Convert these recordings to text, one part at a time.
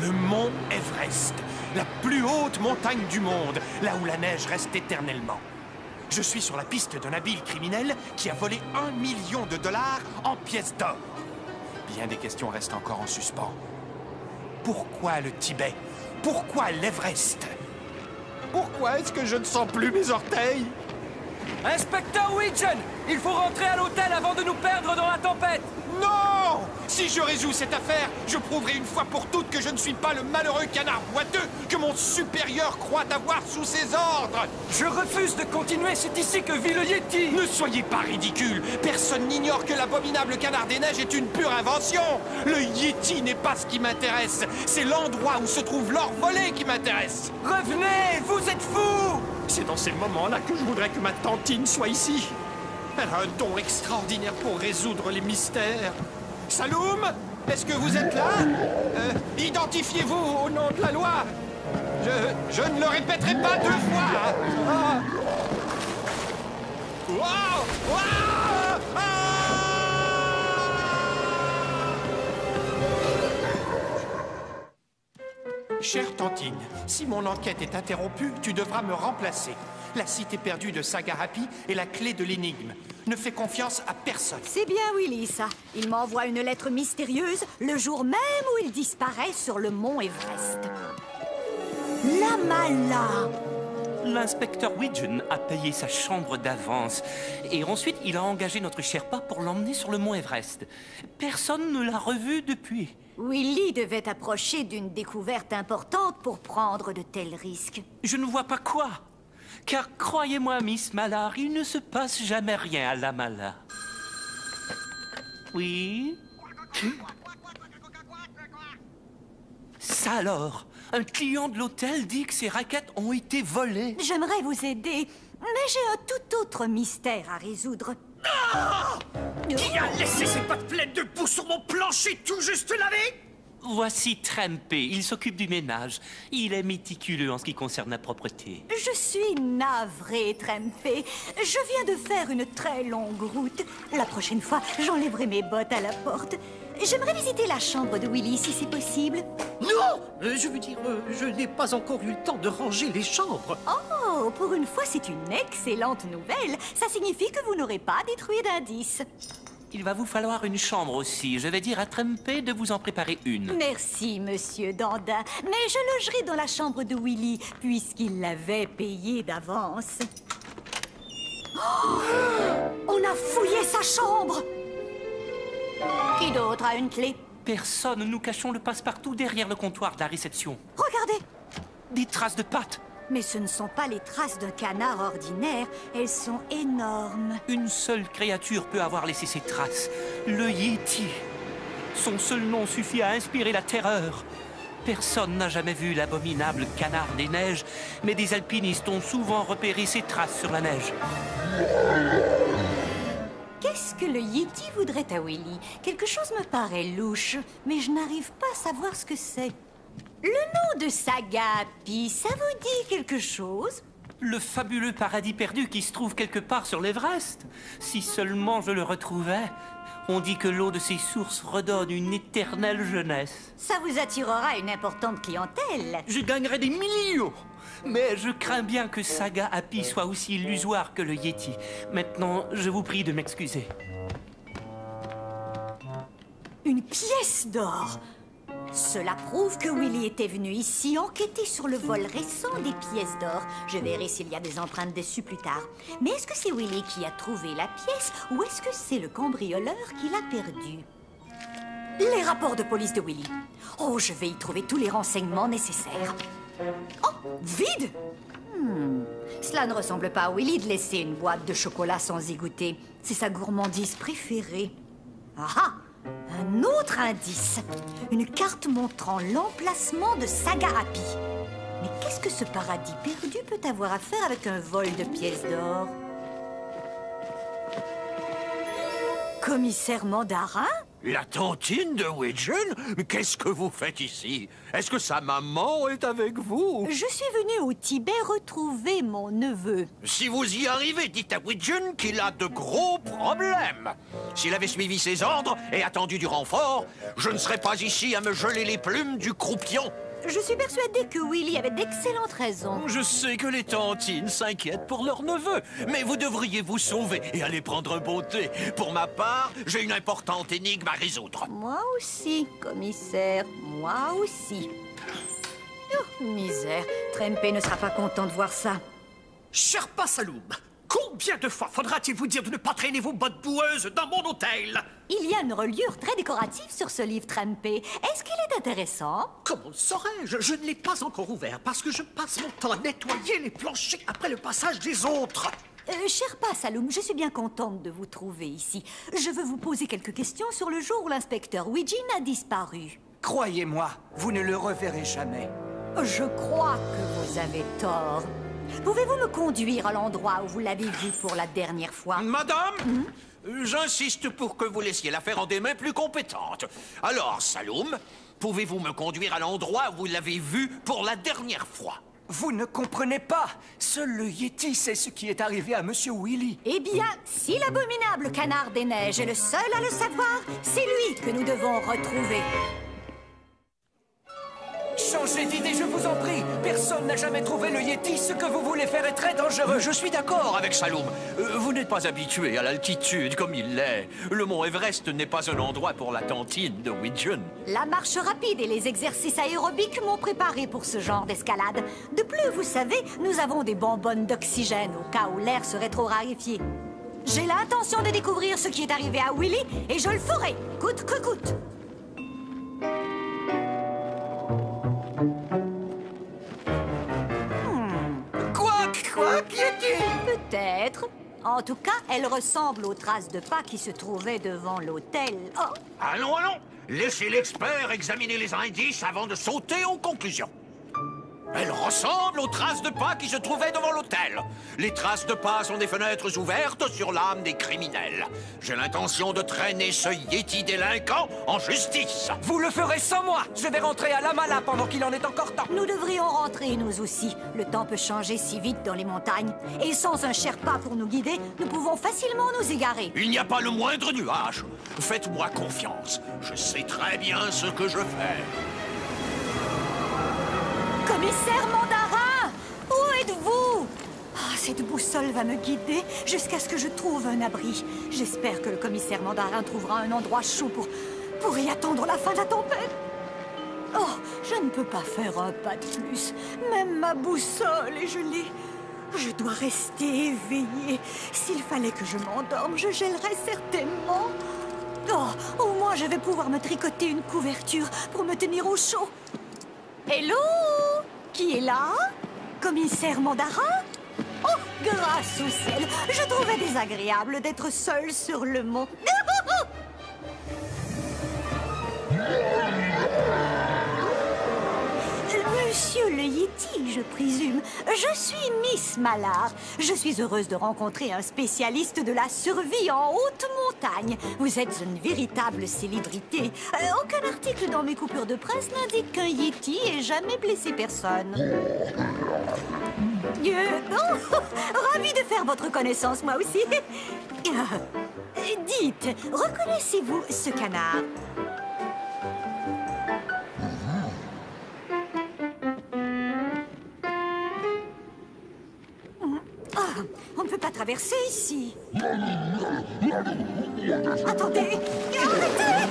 Le mont Everest, la plus haute montagne du monde, là où la neige reste éternellement. Je suis sur la piste d'un habile criminel qui a volé 1 million de dollars en pièces d'or. Bien des questions restent encore en suspens. Pourquoi le Tibet? Pourquoi l'Everest? Pourquoi est-ce que je ne sens plus mes orteils? Inspecteur Widgeon, il faut rentrer à l'hôtel avant de nous perdre dans la tempête. Non! Si je résous cette affaire, je prouverai une fois pour toutes que je ne suis pas le malheureux canard boiteux que mon supérieur croit avoir sous ses ordres. Je refuse de continuer, c'est ici que vit le Yeti. Ne soyez pas ridicule. Personne n'ignore que l'abominable canard des neiges est une pure invention. Le Yeti n'est pas ce qui m'intéresse. C'est l'endroit où se trouve l'or volé qui m'intéresse. Revenez, vous êtes fous! C'est dans ces moments-là que je voudrais que ma tantine soit ici. Elle a un don extraordinaire pour résoudre les mystères. Saloum, est-ce que vous êtes là? Identifiez-vous au nom de la loi. Je ne le répéterai pas 2 fois. Ah. Wow! Wow! Ah! Chère tantine, si mon enquête est interrompue, tu devras me remplacer. La cité perdue de Sagarapi est la clé de l'énigme. Ne fais confiance à personne. C'est bien Willy, ça. Il m'envoie une lettre mystérieuse le jour même où il disparaît sur le mont Everest. La Mala. L'inspecteur Widgeon a payé sa chambre d'avance. Et ensuite, il a engagé notre Sherpa pour l'emmener sur le mont Everest. Personne ne l'a revu depuis. Willy devait approcher d'une découverte importante pour prendre de tels risques. Je ne vois pas quoi. Car croyez-moi, Miss Mallard, il ne se passe jamais rien à la Mala. Oui? Ça alors? Un client de l'hôtel dit que ses raquettes ont été volées. J'aimerais vous aider, mais j'ai un tout autre mystère à résoudre. Ah! Qui a laissé ses pattes pleines de boue sur mon plancher tout juste lavé? Voici Trempé, il s'occupe du ménage. Il est méticuleux en ce qui concerne la propreté. Je suis navrée, Trempé. Je viens de faire une très longue route. La prochaine fois, j'enlèverai mes bottes à la porte. J'aimerais visiter la chambre de Willy, si c'est possible. Non! Je veux dire, je n'ai pas encore eu le temps de ranger les chambres. Oh, pour une fois, c'est une excellente nouvelle. Ça signifie que vous n'aurez pas détruit d'indices. Il va vous falloir une chambre aussi. Je vais dire à Trempé de vous en préparer une. Merci, monsieur Dandin. Mais je logerai dans la chambre de Willy, puisqu'il l'avait payée d'avance. Oh! On a fouillé sa chambre! Qui d'autre a une clé? Personne, nous cachons le passe-partout derrière le comptoir de la réception. Regardez! Des traces de pattes. Mais ce ne sont pas les traces d'un canard ordinaire, elles sont énormes. Une seule créature peut avoir laissé ces traces, le Yeti. Son seul nom suffit à inspirer la terreur. Personne n'a jamais vu l'abominable canard des neiges, mais des alpinistes ont souvent repéré ses traces sur la neige. Qu'est-ce que le Yeti voudrait à Willy? Quelque chose me paraît louche, mais je n'arrive pas à savoir ce que c'est. Le nom de Sagarapi, ça vous dit quelque chose? Le fabuleux paradis perdu qui se trouve quelque part sur l'Everest. Si seulement je le retrouvais. On dit que l'eau de ces sources redonne une éternelle jeunesse. Ça vous attirera une importante clientèle. Je gagnerai des millions. Mais je crains bien que Sagarapi soit aussi illusoire que le Yeti. Maintenant, je vous prie de m'excuser. Une pièce d'or. Cela prouve que Willy était venu ici enquêter sur le vol récent des pièces d'or. Je verrai s'il y a des empreintes dessus plus tard. Mais est-ce que c'est Willy qui a trouvé la pièce ou est-ce que c'est le cambrioleur qui l'a perdue? Les rapports de police de Willy. Oh, je vais y trouver tous les renseignements nécessaires. Oh, vide! Cela ne ressemble pas à Willy de laisser une boîte de chocolat sans y goûter. C'est sa gourmandise préférée. Ah ah! Un autre indice. Une carte montrant l'emplacement de Sagarapi. Mais qu'est-ce que ce paradis perdu peut avoir à faire avec un vol de pièces d'or? Commissaire Mandarin? La tantine de Widgeon? Mais qu'est-ce que vous faites ici? Est-ce que sa maman est avec vous? Je suis venue au Tibet retrouver mon neveu. Si vous y arrivez, dites à Widgeon qu'il a de gros problèmes. S'il avait suivi ses ordres et attendu du renfort, je ne serais pas ici à me geler les plumes du croupion. Je suis persuadée que Willy avait d'excellentes raisons. Je sais que les tantines s'inquiètent pour leur neveu, mais vous devriez vous sauver et aller prendre un beau thé. Pour ma part, j'ai une importante énigme à résoudre. Moi aussi, commissaire, moi aussi. Oh, misère. Trempé ne sera pas content de voir ça. Sherpa Saloum, combien de fois faudra-t-il vous dire de ne pas traîner vos bottes boueuses dans mon hôtel? Il y a une reliure très décorative sur ce livre Trempé. Est-ce qu'il est intéressant? Comment le saurais-je? Je ne l'ai pas encore ouvert parce que je passe mon temps à nettoyer les planchers après le passage des autres. Sherpa Saloum, je suis bien contente de vous trouver ici. Je veux vous poser quelques questions sur le jour où l'inspecteur Widgeon a disparu. Croyez-moi, vous ne le reverrez jamais. Je crois que vous avez tort. Pouvez-vous me conduire à l'endroit où vous l'avez vu pour la dernière fois? Madame, j'insiste pour que vous laissiez l'affaire en des mains plus compétentes. Alors, Saloum, pouvez-vous me conduire à l'endroit où vous l'avez vu pour la dernière fois? Vous ne comprenez pas. Seul le Yeti sait ce qui est arrivé à Monsieur Willy. Eh bien, si l'abominable canard des neiges est le seul à le savoir, c'est lui que nous devons retrouver. Changez d'idée, je vous en prie. Personne n'a jamais trouvé le Yeti. Ce que vous voulez faire est très dangereux. Je suis d'accord avec Saloum. Vous n'êtes pas habitué à l'altitude comme il l'est. Le mont Everest n'est pas un endroit pour la tantine de Widgeon. La marche rapide et les exercices aérobiques m'ont préparé pour ce genre d'escalade. De plus, vous savez, nous avons des bonbonnes d'oxygène au cas où l'air serait trop raréfié. J'ai l'intention de découvrir ce qui est arrivé à Willy et je le ferai, coûte que coûte. Quoi, Yeti? Peut-être. En tout cas, elle ressemble aux traces de pas qui se trouvaient devant l'hôtel. Oh, Allons, allons. Laissez l'expert examiner les indices avant de sauter aux conclusions. Elle ressemble aux traces de pas qui se trouvaient devant l'hôtel. Les traces de pas sont des fenêtres ouvertes sur l'âme des criminels. J'ai l'intention de traîner ce Yeti délinquant en justice. Vous le ferez sans moi. Je vais rentrer à Lamala pendant qu'il en est encore temps. nous devrions rentrer, nous aussi. Le temps peut changer si vite dans les montagnes. Et sans un Sherpa pour nous guider, nous pouvons facilement nous égarer. Il n'y a pas le moindre nuage. Faites-moi confiance. Je sais très bien ce que je fais. Commissaire Mandarin! Où êtes-vous? Ah, cette boussole va me guider jusqu'à ce que je trouve un abri. J'espère que le commissaire Mandarin trouvera un endroit chaud pour y attendre la fin de la tempête. Oh, je ne peux pas faire un pas de plus. Même ma boussole est gelée. Je dois rester éveillée. S'il fallait que je m'endorme, je gèlerais certainement. Oh, au moins je vais pouvoir me tricoter une couverture pour me tenir au chaud. Hello? Qui est là? Commissaire Mandarin? Oh, grâce au ciel, je trouvais désagréable d'être seule sur le mont. Monsieur le Yeti, je présume. Je suis Miss Mallard. Je suis heureuse de rencontrer un spécialiste de la survie en haute montagne. Vous êtes une véritable célébrité. Aucun article dans mes coupures de presse n'indique qu'un Yeti ait jamais blessé personne. Oh, ravie de faire votre connaissance, moi aussi. Dites, reconnaissez-vous ce canard? On ne peut pas traverser ici. Attendez, arrêtez!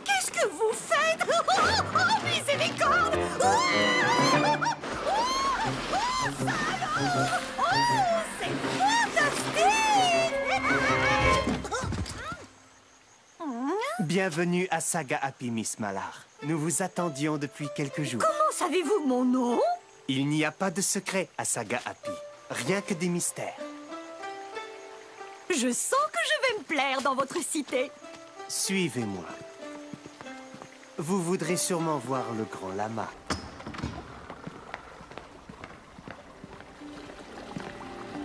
Qu'est-ce que vous faites? Oh, miséricorde! C'est fantastique! Bienvenue à Saga Happy, Miss Mallard. Nous vous attendions depuis quelques jours. Comment savez-vous mon nom? Il n'y a pas de secret à Saga Happy. Rien que des mystères. Je sens que je vais me plaire dans votre cité. Suivez-moi. Vous voudrez sûrement voir le grand lama.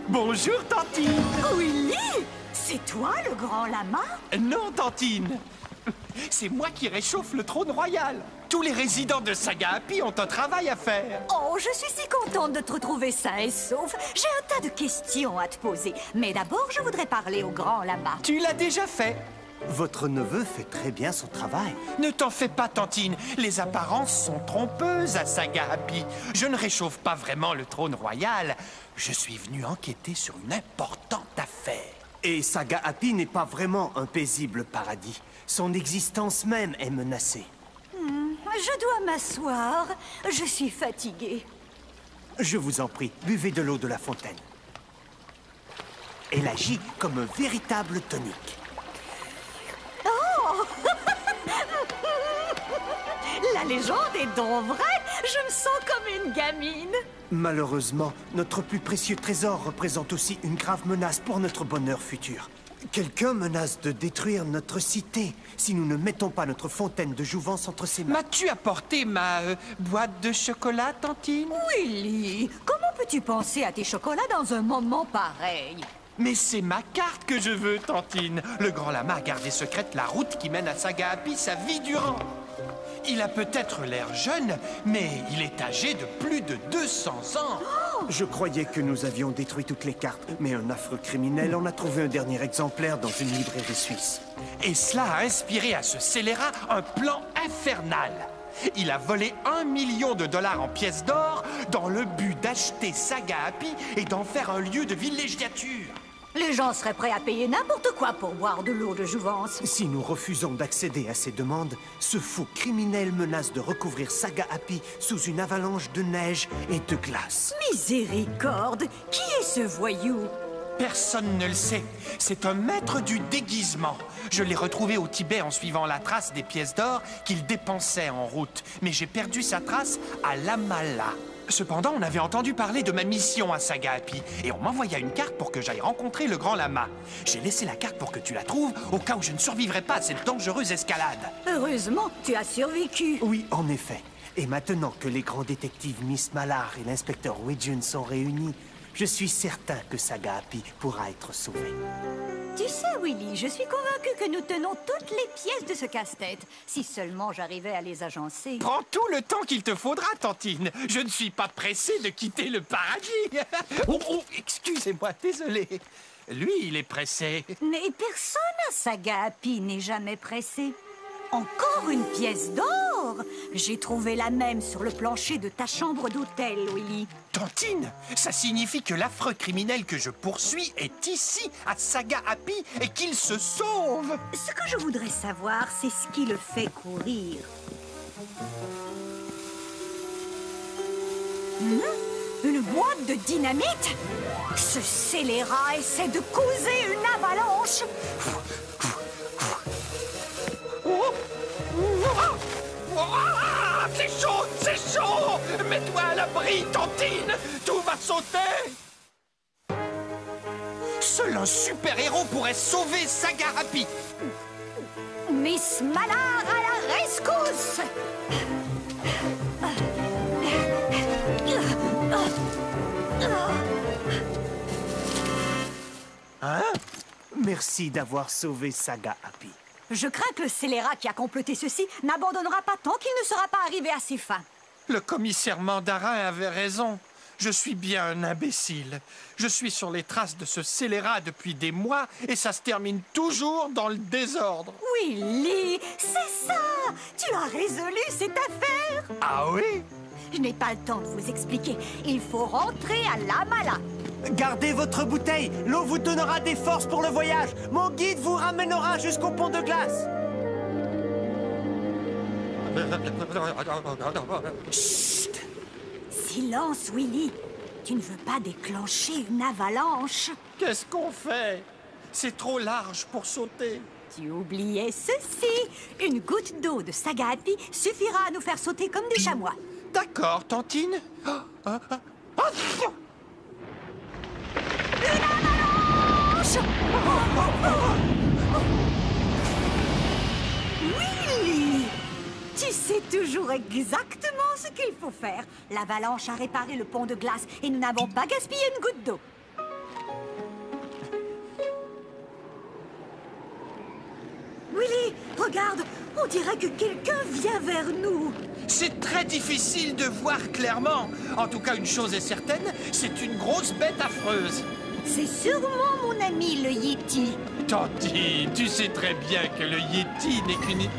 Bonjour, Tanti. Willy, C'est toi, le grand lama? Non, Tantine. C'est moi qui réchauffe le trône royal. Tous les résidents de Saga Happy ont un travail à faire. Oh, je suis si contente de te retrouver sain et sauf. J'ai un tas de questions à te poser. Mais d'abord, je voudrais parler au grand lama. Tu l'as déjà fait. Votre neveu fait très bien son travail. Ne t'en fais pas, Tantine. Les apparences sont trompeuses à Saga Happy. Je ne réchauffe pas vraiment le trône royal. Je suis venu enquêter sur une importante affaire. Et Saga Happy n'est pas vraiment un paisible paradis. Son existence même est menacée. Je dois m'asseoir. Je suis fatiguée. Je vous en prie, buvez de l'eau de la fontaine. Elle agit comme un véritable tonique. La légende est donc vraie. Je me sens comme une gamine. Malheureusement, notre plus précieux trésor représente aussi une grave menace pour notre bonheur futur. Quelqu'un menace de détruire notre cité si nous ne mettons pas notre fontaine de jouvence entre ses mains. M'as-tu apporté ma boîte de chocolat, Tantine? Willy, comment peux-tu penser à tes chocolats dans un moment pareil? Mais c'est ma carte que je veux, Tantine. Le grand lama a gardé secrète la route qui mène à Saga Happy sa vie durant. Il a peut-être l'air jeune, mais il est âgé de plus de 200 ans. Je croyais que nous avions détruit toutes les cartes, mais un affreux criminel en a trouvé un dernier exemplaire dans une librairie suisse. Et cela a inspiré à ce scélérat un plan infernal. Il a volé 1 million de dollars en pièces d'or dans le but d'acheter Saga Happy et d'en faire un lieu de villégiature. Les gens seraient prêts à payer n'importe quoi pour boire de l'eau de jouvence. Si nous refusons d'accéder à ces demandes, ce fou criminel menace de recouvrir Saga Happy sous une avalanche de neige et de glace. Miséricorde! Qui est ce voyou? Personne ne le sait. C'est un maître du déguisement. Je l'ai retrouvé au Tibet en suivant la trace des pièces d'or qu'il dépensait en route. Mais j'ai perdu sa trace à Lamala. Cependant, on avait entendu parler de ma mission à Saga Happy et on m'envoya une carte pour que j'aille rencontrer le grand lama. J'ai laissé la carte pour que tu la trouves au cas où je ne survivrais pas à cette dangereuse escalade. Heureusement, tu as survécu. Oui, en effet. Et maintenant que les grands détectives Miss Malar et l'inspecteur Widgeon sont réunis, je suis certain que Saga Happy pourra être sauvée. Tu sais, Willy, je suis convaincue que nous tenons toutes les pièces de ce casse-tête. Si seulement j'arrivais à les agencer. Prends tout le temps qu'il te faudra, Tantine. Je ne suis pas pressé de quitter le paradis. Oh, excusez-moi, désolé. Lui, il est pressé. Mais personne à Saga Happy n'est jamais pressé. Encore une pièce d'or! J'ai trouvé la même sur le plancher de ta chambre d'hôtel, Willy. Tantine, ça signifie que l'affreux criminel que je poursuis est ici, à Saga Happy, et qu'il se sauve. Ce que je voudrais savoir, c'est ce qui le fait courir. Une boîte de dynamite? Ce scélérat essaie de causer une avalanche. C'est chaud, c'est chaud. Mets-toi à l'abri, Tantine. Tout va sauter. Seul un super-héros pourrait sauver Saga Happy. Miss Malar à la rescousse! Hein? Merci d'avoir sauvé Saga Happy. Je crains que le scélérat qui a comploté ceci n'abandonnera pas tant qu'il ne sera pas arrivé à ses fins. Le commissaire Mandarin avait raison. Je suis bien un imbécile. Je suis sur les traces de ce scélérat depuis des mois et ça se termine toujours dans le désordre. Willy, c'est ça! Tu as résolu cette affaire! Ah oui? Je n'ai pas le temps de vous expliquer. Il faut rentrer à Lamala. Gardez votre bouteille. L'eau vous donnera des forces pour le voyage. Mon guide vous ramènera jusqu'au pont de glace. Chut! Silence, Willy. Tu ne veux pas déclencher une avalanche? Qu'est-ce qu'on fait? C'est trop large pour sauter. Tu oubliais ceci. Une goutte d'eau de Saga Happy suffira à nous faire sauter comme des chamois. D'accord, Tantine. Willy! Tu sais toujours exactement ce qu'il faut faire. L'avalanche a réparé le pont de glace et nous n'avons pas gaspillé une goutte d'eau. regarde, on dirait que quelqu'un vient vers nous. C'est très difficile de voir clairement. En tout cas, une chose est certaine, c'est une grosse bête affreuse. C'est sûrement mon ami le Yeti. Tantine, tu sais très bien que le Yeti n'est qu'une...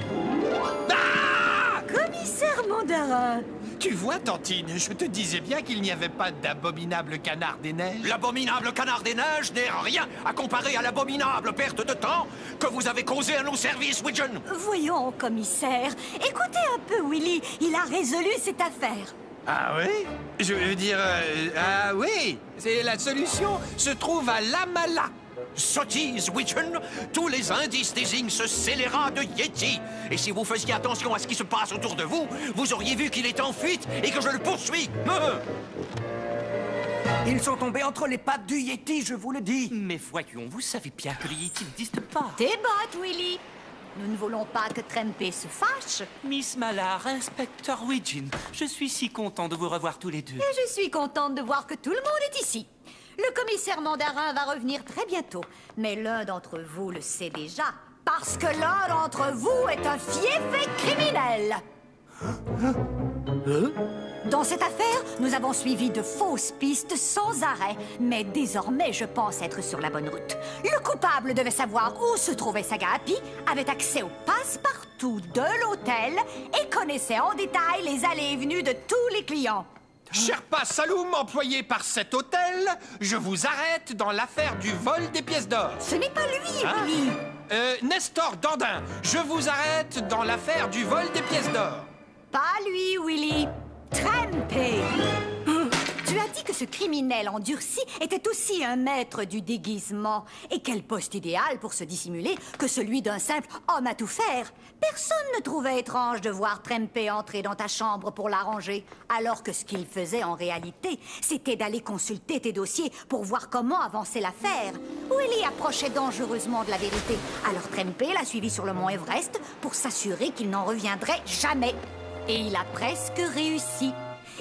Ah! Commissaire Mandarin. Tu vois, Tantine, je te disais bien qu'il n'y avait pas d'abominable canard des neiges. L'abominable canard des neiges n'est rien à comparer à l'abominable perte de temps que vous avez causée à nos services, Widgeon. Voyons, commissaire, écoutez un peu Willy, il a résolu cette affaire. Ah oui? Je veux dire... ah oui! C'est la solution se trouve à Lamala. Sottise, Widgeon. Tous les indices désignent ce scélérat de Yeti. Et si vous faisiez attention à ce qui se passe autour de vous, vous auriez vu qu'il est en fuite et que je le poursuis. Ils sont tombés entre les pattes du Yeti, je vous le dis. Mais voyons, vous savez bien que le Yeti n'existe pas. T'es botte, Willy. Nous ne voulons pas que Trempé se fâche. Miss Mallard, inspecteur Widgeon, je suis si content de vous revoir tous les deux. Et je suis contente de voir que tout le monde est ici. Le commissaire Mandarin va revenir très bientôt. Mais l'un d'entre vous le sait déjà. Parce que l'un d'entre vous est un fiefé criminel. Dans cette affaire, nous avons suivi de fausses pistes sans arrêt. Mais désormais, je pense être sur la bonne route. Le coupable devait savoir où se trouvait Saga-Happy, avait accès au passe-partout de l'hôtel et connaissait en détail les allées et venues de tous les clients. Sherpa Saloum, employé par cet hôtel, je vous arrête dans l'affaire du vol des pièces d'or. Ce n'est pas lui, Hein? Willy. Nestor Dandin, je vous arrête dans l'affaire du vol des pièces d'or. Pas lui, Willy. Trempé. Tu as dit que ce criminel endurci était aussi un maître du déguisement. Et quel poste idéal pour se dissimuler que celui d'un simple homme à tout faire. Personne ne trouvait étrange de voir Trempé entrer dans ta chambre pour l'arranger, alors que ce qu'il faisait en réalité, c'était d'aller consulter tes dossiers pour voir comment avancer l'affaire. Willy approchait dangereusement de la vérité. Alors Trempé l'a suivi sur le mont Everest pour s'assurer qu'il n'en reviendrait jamais. Et il a presque réussi.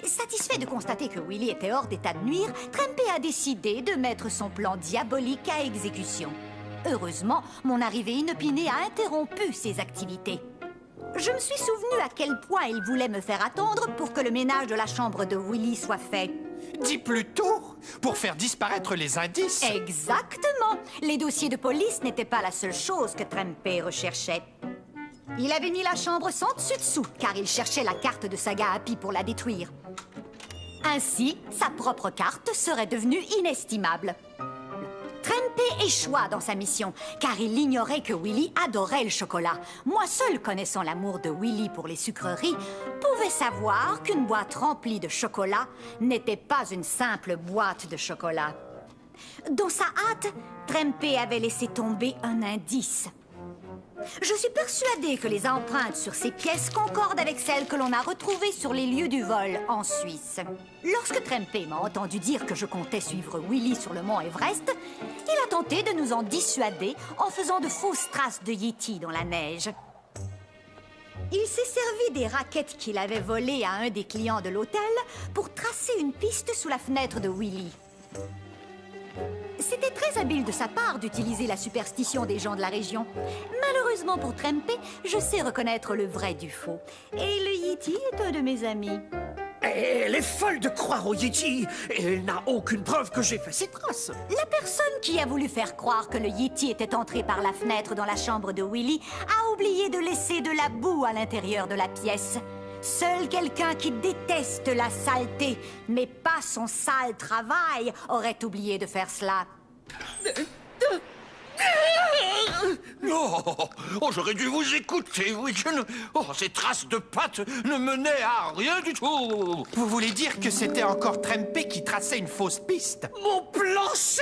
Satisfait de constater que Willy était hors d'état de nuire, Trempé a décidé de mettre son plan diabolique à exécution. Heureusement, mon arrivée inopinée a interrompu ses activités. Je me suis souvenu à quel point il voulait me faire attendre pour que le ménage de la chambre de Willy soit fait. Dis plutôt, pour faire disparaître les indices. Exactement. Les dossiers de police n'étaient pas la seule chose que Trempé recherchait. Il avait mis la chambre sans dessus-dessous, car il cherchait la carte de Saga-Happy pour la détruire. Ainsi, sa propre carte serait devenue inestimable. Trempé échoua dans sa mission, car il ignorait que Willy adorait le chocolat. Moi seul, connaissant l'amour de Willy pour les sucreries, pouvais savoir qu'une boîte remplie de chocolat n'était pas une simple boîte de chocolat. Dans sa hâte, Trempé avait laissé tomber un indice. Je suis persuadée que les empreintes sur ces pièces concordent avec celles que l'on a retrouvées sur les lieux du vol en Suisse. Lorsque Trempé m'a entendu dire que je comptais suivre Willy sur le mont Everest, il a tenté de nous en dissuader en faisant de fausses traces de Yeti dans la neige. Il s'est servi des raquettes qu'il avait volées à un des clients de l'hôtel pour tracer une piste sous la fenêtre de Willy. C'était très habile de sa part d'utiliser la superstition des gens de la région. Malheureusement pour Trempé, je sais reconnaître le vrai du faux. Et le Yeti est un de mes amis. Elle est folle de croire au Yeti. Et elle n'a aucune preuve que j'ai fait ces traces. La personne qui a voulu faire croire que le Yeti était entré par la fenêtre dans la chambre de Willy a oublié de laisser de la boue à l'intérieur de la pièce. Seul quelqu'un qui déteste la saleté, mais pas son sale travail, aurait oublié de faire cela. Oh, j'aurais dû vous écouter, Widgeon. Oh, ces traces de pattes ne menaient à rien du tout. Vous voulez dire que c'était encore Trempé qui traçait une fausse piste? Mon plancher!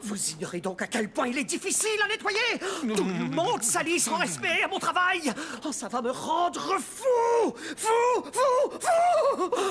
Vous ignorez donc à quel point il est difficile à nettoyer. Tout le monde salit son respect à mon travail. Oh, ça va me rendre fou!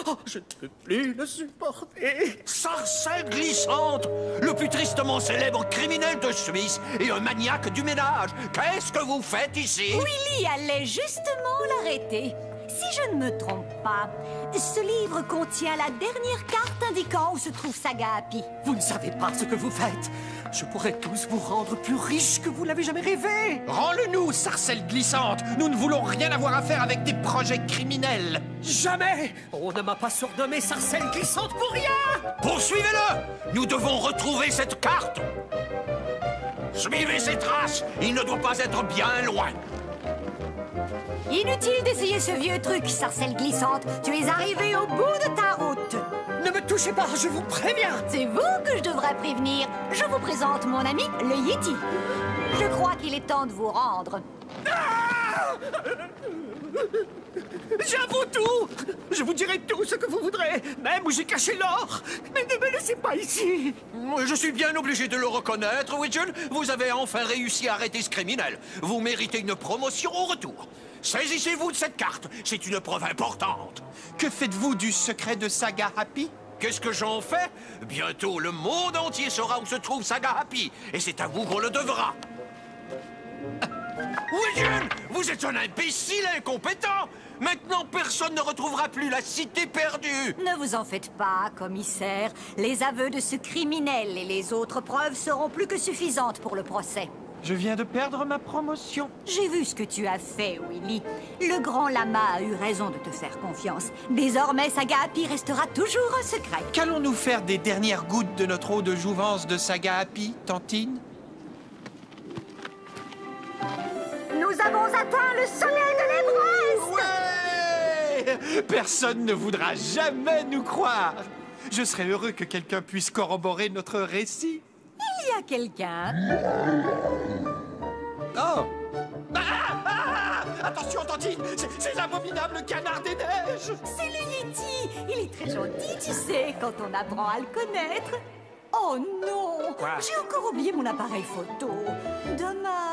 Oh, je ne peux plus le supporter. Sarcelle glissante, le plus tristement célèbre criminel de Suisse et un maniaque du ménage. Qu'est-ce que vous faites ici? Willy allait justement l'arrêter. Si je ne me trompe pas, ce livre contient la dernière carte indiquant où se trouve Saga-Happy. Vous ne savez pas ce que vous faites. Je pourrais tous vous rendre plus riches que vous l'avez jamais rêvé. Rends-le-nous, sarcelle glissante. Nous ne voulons rien avoir à faire avec des projets criminels. Jamais. On ne m'a pas surnommé sarcelle glissante pour rien. Poursuivez-le! Nous devons retrouver cette carte! Suivez ces traces! Il ne doit pas être bien loin! Inutile d'essayer ce vieux truc, sarcelle glissante. Tu es arrivé au bout de ta route. Ne me touchez pas, je vous préviens. C'est vous que je devrais prévenir. Je vous présente mon ami, le Yeti. Je crois qu'il est temps de vous rendre. J'avoue tout. Je vous dirai tout ce que vous voudrez, même où j'ai caché l'or. Mais ne me laissez pas ici. Je suis bien obligé de le reconnaître, Widgeon. Vous avez enfin réussi à arrêter ce criminel. Vous méritez une promotion au retour. Saisissez-vous de cette carte. C'est une preuve importante. Que faites-vous du secret de Saga Happy? Qu'est-ce que j'en fais? Bientôt, le monde entier saura où se trouve Saga Happy. Et c'est à vous qu'on le devra. Widgeon, vous êtes un imbécile incompétent. Maintenant, personne ne retrouvera plus la cité perdue. Ne vous en faites pas, commissaire. Les aveux de ce criminel et les autres preuves seront plus que suffisantes pour le procès. Je viens de perdre ma promotion. J'ai vu ce que tu as fait, Willy. Le grand lama a eu raison de te faire confiance. Désormais, Saga Happy restera toujours un secret. Qu'allons-nous faire des dernières gouttes de notre eau de jouvence de Saga Happy, Tantine? Nous avons atteint le sommet de l'Everest! Ouais! Personne ne voudra jamais nous croire. Je serais heureux que quelqu'un puisse corroborer notre récit. Il y a quelqu'un. Oh! Attention, Tantine! C'est l'abominable canard des neiges! C'est le Yeti. Il est très gentil, tu sais, quand on apprend à le connaître. Oh non! Quoi? J'ai encore oublié mon appareil photo. Dommage.